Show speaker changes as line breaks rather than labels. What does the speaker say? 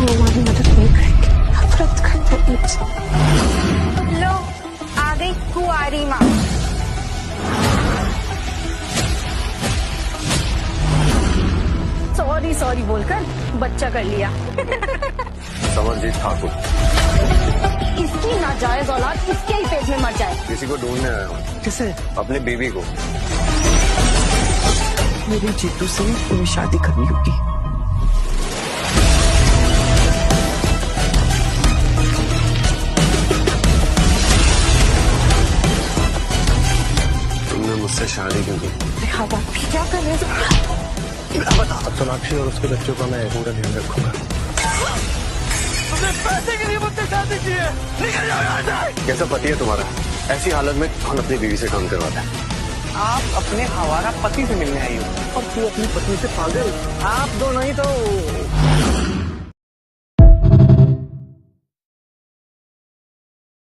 हम हमारी मदद नहीं करेंगे, नफरत करते हैं मुझसे।
लो आ गई कुंवारी माँ। सॉरी सॉरी बोलकर बच्चा कर लिया।
समरजीत ठाकुर,
इसकी नाजायज औलाद इसके ही पेट में मर जाए।
किसी को ढूंढने आया हूँ।
किसे?
अपने बीवी को।
मेरी जीतू से तुम्हें शादी करनी होगी।
तुमने मुझसे शादी क्यों की?
क्या कर रहे हो?
सोनाक्षी और उसके बच्चों का मैं पूरा ध्यान रखूंगा।
तुमने पैसे के लिए मुझसे शादी की है, निकल जाओ यहाँ से।
कैसा पति है तुम्हारा? ऐसी हालत में कौन अपनी बीवी से काम करवाता है?
आप अपने हमारा पति से मिलने आई हो और तू अपनी पत्नी से पागल। आप दोनों ही तो